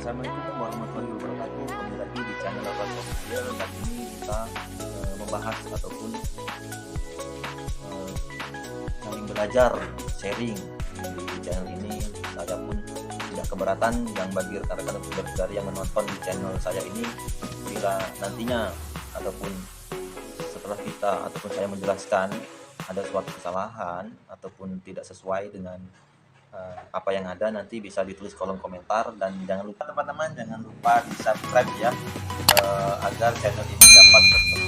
Assalamualaikum warahmatullahi wabarakatuh. Kembali lagi di channel Rafa Official. Kali ini kita membahas ataupun saling belajar, sharing di channel ini. Saya pun tidak keberatan yang bagi rekan-rekan saudara yang menonton di channel saya ini, bila nantinya ataupun setelah kita ataupun saya menjelaskan ada suatu kesalahan ataupun tidak sesuai dengan apa yang ada, nanti bisa ditulis kolom komentar. Dan jangan lupa teman-teman, jangan lupa di subscribe ya, agar channel ini dapat berkembang.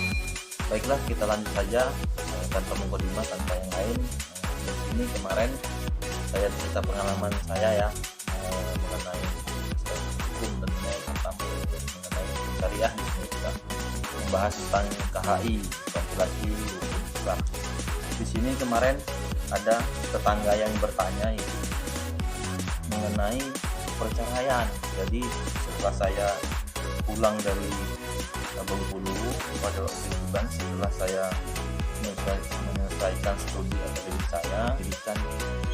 Baiklah, kita lanjut saja tanpa mengkodimah, tanpa yang lain. Ini kemarin saya cerita pengalaman saya ya, mengenai hukum tentunya, pertama mengenai syariah. Di sini juga membahas tentang KHI, laki-laki hukum Islam. Di sini kemarin ada tetangga yang bertanya itu mengenai perceraian. Jadi setelah saya pulang dari Bengkulu pada waktu itu kan, setelah saya menyelesaikan studi akademik saya, dirikan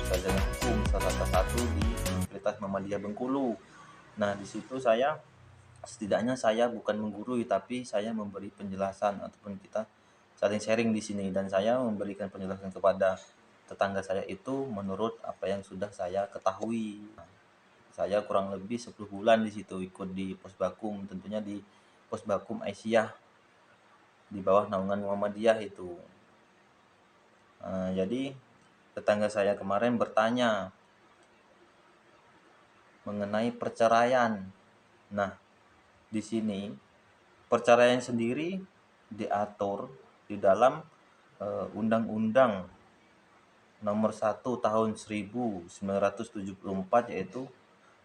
sarjana hukum salah satu di Universitas Muhammadiyah Bengkulu. Nah, di situ saya setidaknya saya bukan menggurui, tapi saya memberi penjelasan ataupun kita saling sharing di sini, dan saya memberikan penjelasan kepada tetangga saya itu menurut apa yang sudah saya ketahui. Saya kurang lebih 10 bulan di situ ikut di Posbakum, tentunya di Posbakum Aisyah di bawah naungan Muhammadiyah itu. Jadi tetangga saya kemarin bertanya mengenai perceraian. Nah, di sini perceraian sendiri diatur di dalam Undang-Undang Nomor 1 Tahun 1974, yaitu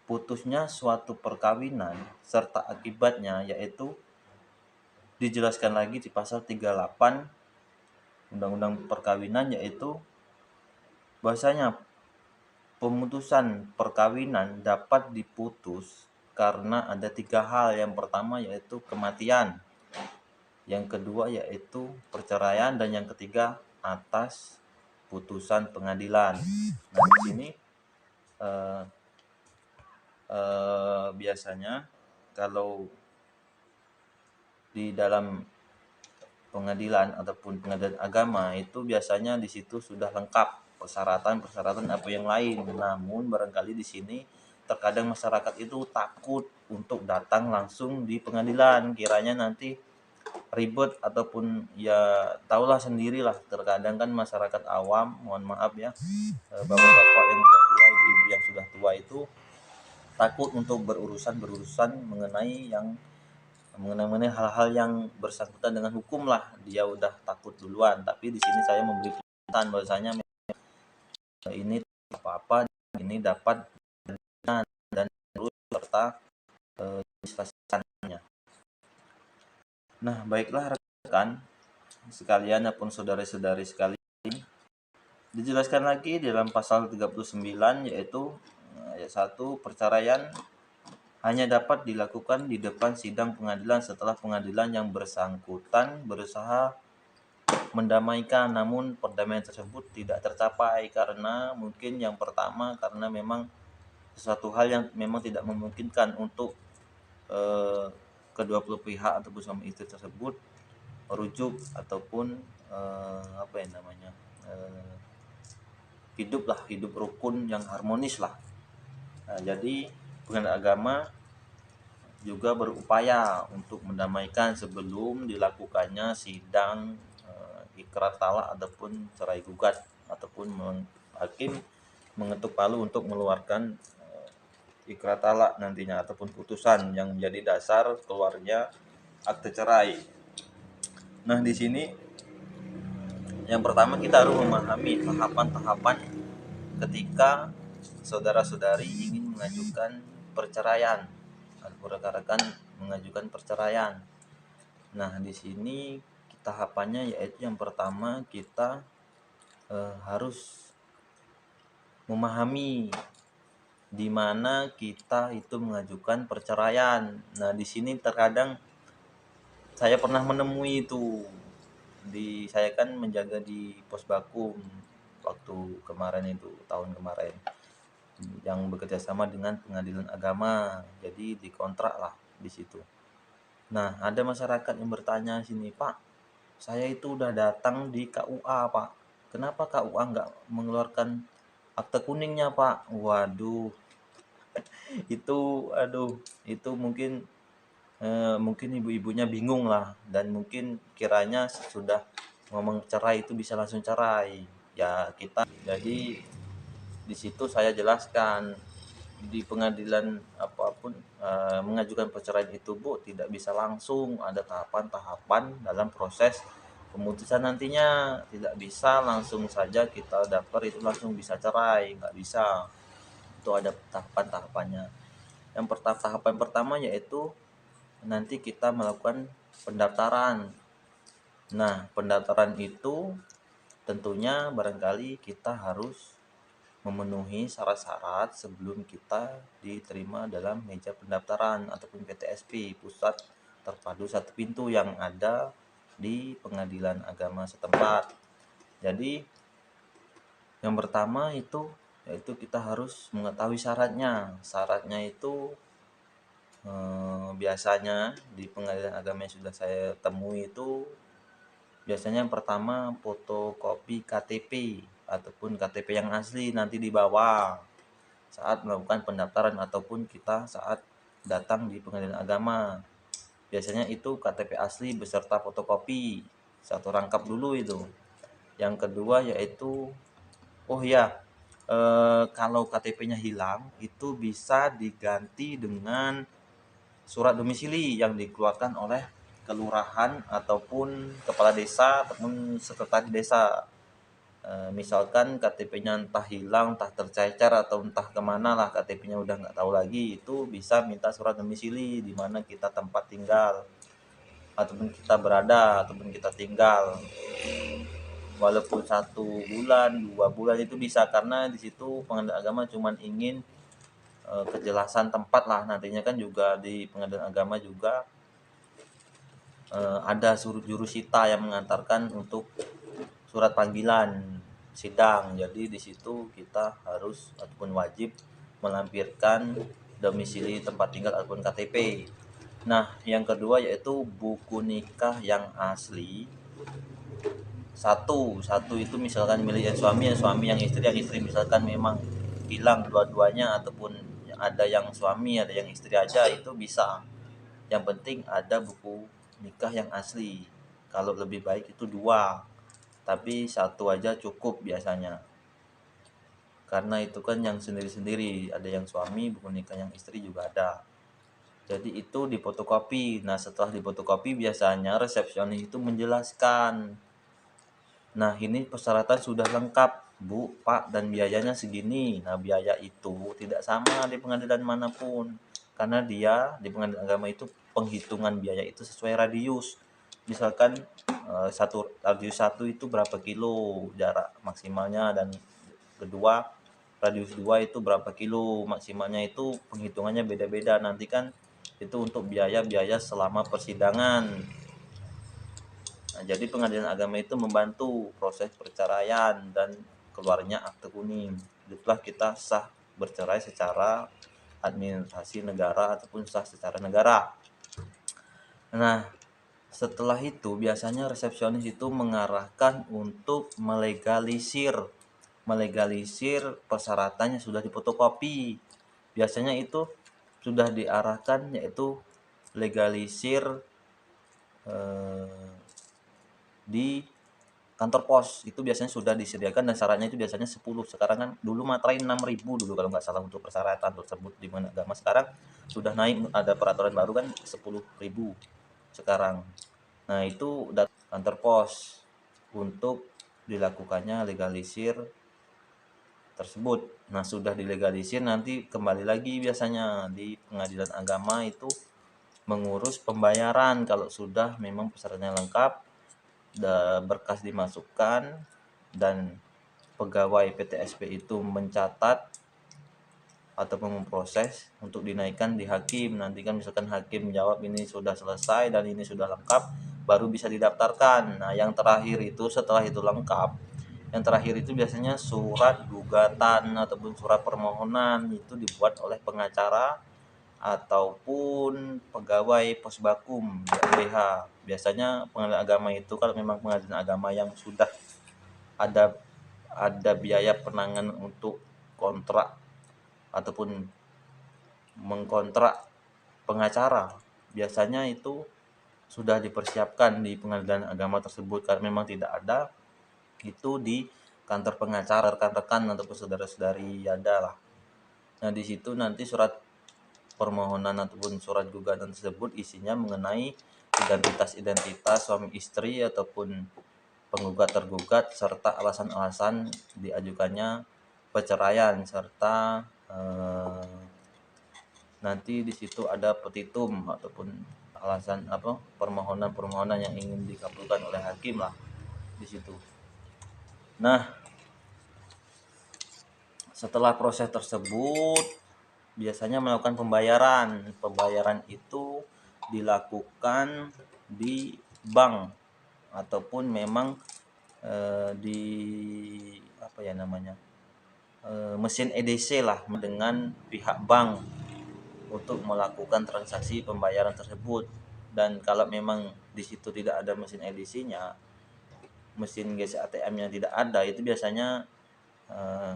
putusnya suatu perkawinan serta akibatnya, yaitu dijelaskan lagi di pasal 38 Undang-Undang Perkawinan, yaitu bahwasanya pemutusan perkawinan dapat diputus karena ada 3 hal. Yang pertama yaitu kematian, yang kedua yaitu perceraian, dan yang ketiga atas putusan pengadilan. Nah, di sini biasanya kalau di dalam pengadilan ataupun pengadilan agama itu biasanya di situ sudah lengkap persyaratan apa yang lain. Namun barangkali di sini terkadang masyarakat itu takut untuk datang langsung di pengadilan, kiranya nanti ribet ataupun ya tahulah sendirilah, terkadang kan masyarakat awam, mohon maaf ya, bapak-bapak yang sudah tua, ibu-ibu yang sudah tua itu takut untuk berurusan mengenai hal-hal yang bersangkutan dengan hukum lah. Dia udah takut duluan. Tapi di sini saya memberi penjelasan bahwasanya ini apa-apa, ini dapat dan terus serta legislasinya. Nah, baiklah rekan sekalian ataupun saudara-saudari sekalian, dijelaskan lagi di dalam pasal 39, yaitu ayat 1, perceraian hanya dapat dilakukan di depan sidang pengadilan setelah pengadilan yang bersangkutan berusaha mendamaikan, namun perdamaian tersebut tidak tercapai karena mungkin yang pertama karena memang sesuatu hal yang memang tidak memungkinkan untuk kedua belah pihak ataupun suami istri tersebut merujuk ataupun hidup rukun yang harmonis lah. Nah, jadi pengadilan agama juga berupaya untuk mendamaikan sebelum dilakukannya sidang ikrar talak ataupun cerai gugat, ataupun hakim mengetuk palu untuk mengeluarkan ikrar talak nantinya ataupun putusan yang menjadi dasar keluarnya akte cerai. Nah, di sini yang pertama kita harus memahami tahapan-tahapan ketika saudara-saudari ingin mengajukan perceraian atau rekan-rekan mengajukan perceraian. Nah, di sini tahapannya yaitu yang pertama kita harus memahami di mana kita itu mengajukan perceraian. Nah, di sini terkadang saya pernah menemui itu, saya kan menjaga di Posbakum waktu kemarin itu, tahun kemarin. yang bekerja sama dengan pengadilan agama. Jadi dikontrak lah di situ. Nah, ada masyarakat yang bertanya sini, Pak, saya itu udah datang di KUA, Pak. Kenapa KUA nggak mengeluarkan akte kuningnya, Pak? Waduh, itu, aduh, itu mungkin ibu-ibunya bingung lah, dan mungkin kiranya sudah ngomong cerai itu bisa langsung cerai. Ya kita, jadi di situ saya jelaskan di pengadilan apapun mengajukan perceraian itu, Bu, tidak bisa langsung, ada tahapan-tahapan dalam proses pemutusan nantinya, tidak bisa langsung saja kita daftar itu langsung bisa cerai, nggak bisa, itu ada tahapan-tahapannya. Yang tahapan pertama yaitu nanti kita melakukan pendaftaran. Nah, pendaftaran itu tentunya barangkali kita harus memenuhi syarat-syarat sebelum kita diterima dalam meja pendaftaran ataupun PTSP, Pusat Terpadu Satu Pintu, yang ada di pengadilan agama setempat. Jadi yang pertama itu yaitu kita harus mengetahui syaratnya. Syaratnya itu biasanya di pengadilan agama yang sudah saya temui itu biasanya yang pertama fotokopi KTP ataupun KTP yang asli nanti dibawa saat melakukan pendaftaran ataupun kita saat datang di pengadilan agama. Biasanya itu KTP asli beserta fotokopi satu rangkap dulu itu. Yang kedua yaitu kalau KTP-nya hilang itu bisa diganti dengan surat domisili yang dikeluarkan oleh kelurahan ataupun kepala desa ataupun sekretaris desa. Misalkan KTP-nya entah hilang, entah tercecer atau entah kemana lah, KTP-nya udah nggak tahu lagi, itu bisa minta surat domisili di mana kita tempat tinggal ataupun kita berada ataupun kita tinggal, walaupun 1 bulan 2 bulan itu bisa, karena di situ pengadilan agama cuma ingin kejelasan tempat lah. Nantinya kan juga di pengadilan agama juga ada jurusita yang mengantarkan untuk surat panggilan sidang. Jadi di situ kita harus ataupun wajib melampirkan domisili tempat tinggal ataupun KTP. Nah, yang kedua yaitu buku nikah yang asli. Satu itu misalkan milik yang suami, yang istri misalkan memang hilang dua-duanya ataupun ada yang suami, ada yang istri aja, itu bisa. Yang penting ada buku nikah yang asli. Kalau lebih baik itu 2, tapi 1 aja cukup biasanya. Karena itu kan yang sendiri-sendiri, ada yang suami, buku nikah yang istri juga ada. Jadi itu difotokopi. Nah, setelah difotokopi biasanya resepsionis itu menjelaskan, nah ini persyaratan sudah lengkap, Bu, Pak, dan biayanya segini. Nah, biaya itu tidak sama di pengadilan manapun, karena dia di pengadilan agama itu penghitungan biaya itu sesuai radius. Misalkan radius 1 itu berapa kilo jarak maksimalnya, dan kedua radius 2 itu berapa kilo maksimalnya, itu penghitungannya beda-beda. Nanti kan itu untuk biaya-biaya selama persidangan. Nah, jadi pengadilan agama itu membantu proses perceraian dan keluarnya akte kuning. Itulah kita sah bercerai secara administrasi negara ataupun sah secara negara. Nah, setelah itu biasanya resepsionis itu mengarahkan untuk melegalisir persyaratannya sudah difotokopi. Biasanya itu sudah diarahkan yaitu legalisir di kantor pos, itu biasanya sudah disediakan dan syaratnya itu biasanya 10. Sekarang kan dulu materai 6.000 dulu kalau nggak salah untuk persyaratan tersebut di mana agama. Sekarang sudah naik, ada peraturan baru kan 10.000 sekarang. Nah, itu kantor pos untuk dilakukannya legalisir tersebut. Nah, sudah dilegalisir nanti kembali lagi biasanya di pengadilan agama itu mengurus pembayaran. Kalau sudah memang persyaratannya lengkap, berkas dimasukkan dan pegawai PTSP itu mencatat atau memproses untuk dinaikkan di hakim. Nanti kan misalkan hakim jawab ini sudah selesai dan ini sudah lengkap, baru bisa didaftarkan. Nah, yang terakhir itu setelah itu lengkap, Yang terakhir itu biasanya surat gugatan ataupun surat permohonan itu dibuat oleh pengacara ataupun pegawai posbakum BH. Biasanya pengadilan agama itu kalau memang pengadilan agama yang sudah ada biaya penanganan untuk kontrak ataupun mengkontrak pengacara, biasanya itu sudah dipersiapkan di pengadilan agama tersebut. Karena memang tidak ada, itu di kantor pengacara rekan-rekan ataupun saudara-saudari ada lah. Nah di situ nanti surat permohonan ataupun surat gugatan tersebut isinya mengenai identitas suami istri ataupun penggugat tergugat serta alasan-alasan diajukannya perceraian, serta nanti di situ ada petitum ataupun alasan permohonan yang ingin dikabulkan oleh hakim lah di situ. Nah, setelah proses tersebut biasanya melakukan pembayaran. Pembayaran itu dilakukan di bank ataupun memang di mesin EDC lah dengan pihak bank untuk melakukan transaksi pembayaran tersebut. Dan kalau memang di situ tidak ada mesin EDC-nya, mesin GC ATM yang tidak ada, itu biasanya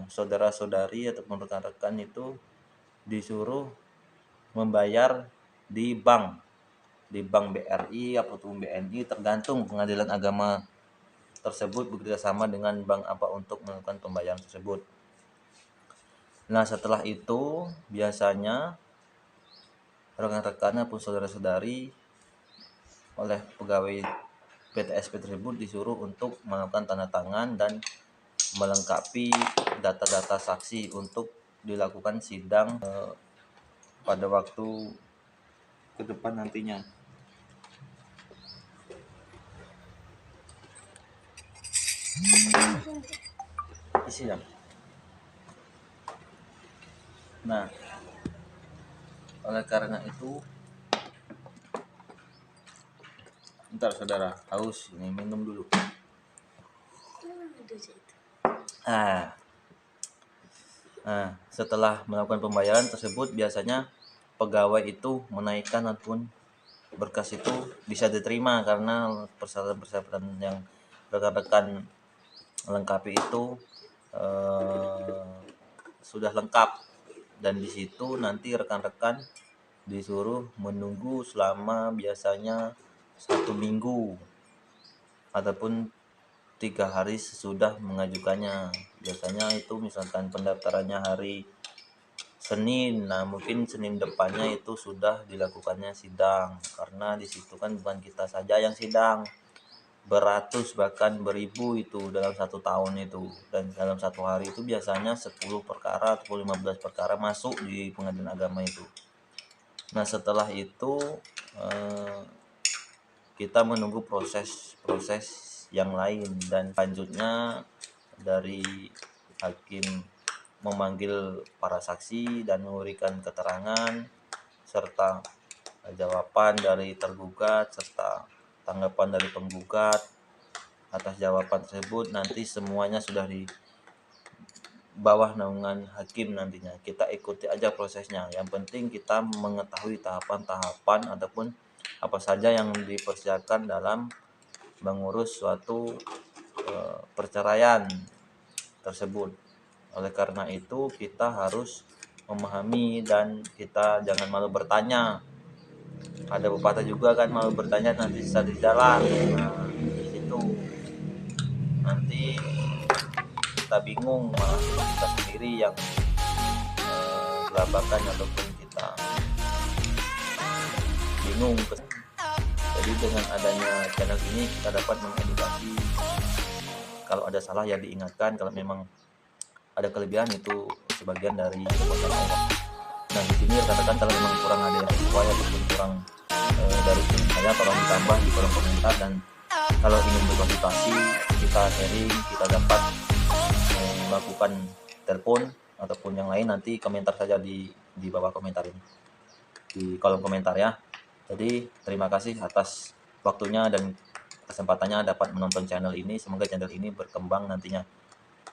saudara-saudari ataupun rekan-rekan itu disuruh membayar di bank BRI ataupun BNI, tergantung pengadilan agama tersebut bekerjasama dengan bank apa untuk melakukan pembayaran tersebut. Nah setelah itu biasanya rekan-rekan pun saudara-saudari oleh pegawai PTSP tersebut disuruh untuk melakukan tanda tangan dan melengkapi data-data saksi untuk dilakukan sidang pada waktu ke depan nantinya. Isi ya. Nah, oleh karena itu, bentar saudara, haus, ini minum dulu. Setelah melakukan pembayaran tersebut, biasanya pegawai itu menaikkan ataupun berkas itu bisa diterima karena persyaratan-persyaratan yang rekan-rekan lengkapi itu sudah lengkap. Dan di situ nanti rekan-rekan disuruh menunggu selama biasanya 1 minggu ataupun 3 hari sesudah mengajukannya. Biasanya itu misalkan pendaftarannya hari Senin, nah mungkin Senin depannya itu sudah dilakukannya sidang, karena di situ kan bukan kita saja yang sidang, beratus bahkan beribu itu dalam 1 tahun itu. Dan dalam 1 hari itu biasanya 10 perkara atau 15 perkara masuk di pengadilan agama itu. Nah setelah itu kita menunggu proses yang lain, dan selanjutnya dari hakim memanggil para saksi dan memberikan keterangan serta jawaban dari tergugat serta tanggapan dari penggugat atas jawaban tersebut. Nanti semuanya sudah di bawah naungan hakim nantinya. Kita ikuti aja prosesnya. Yang penting kita mengetahui tahapan-tahapan ataupun apa saja yang dipersiapkan dalam mengurus suatu perceraian tersebut. Oleh karena itu kita harus memahami dan kita jangan malu bertanya. Ada pepatah juga kan, malu bertanya nanti sesat di jalan. Nah, di situ nanti kita bingung, malah kita sendiri yang gelabakan ataupun kita bingung. Jadi dengan adanya channel ini kita dapat mengedukasi. Kalau ada salah ya diingatkan, kalau memang ada kelebihan itu sebagian dari kekuatan Allah. Nah di sini rekan-rekan kalau memang kurang ada yang sesuai ataupun kurang dari saya, tolong ditambah di kolom komentar. Dan kalau ingin berkonsultasi, kita sharing, kita dapat melakukan telepon ataupun yang lain, nanti komentar saja di bawah komentar ini, di kolom komentar ya. Jadi terima kasih atas waktunya dan kesempatannya dapat menonton channel ini. Semoga channel ini berkembang nantinya.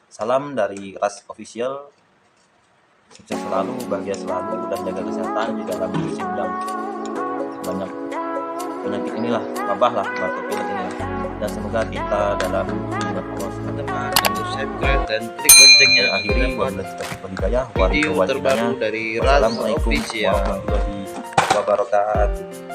Salam dari Ras Official. Sukses selalu, bahagia selalu, dan jaga kesehatan di dalam sedang banyak penyakit inilah, wabah lah, batuk pilek ini. Dan semoga kita dalam lindungan Allah teman-teman, jangan lupa subscribe dan klik loncengnya akhiri agar dapat video terbaru dari Ras Wassalamualaikum Official. warahmatullahi wabarakatuh.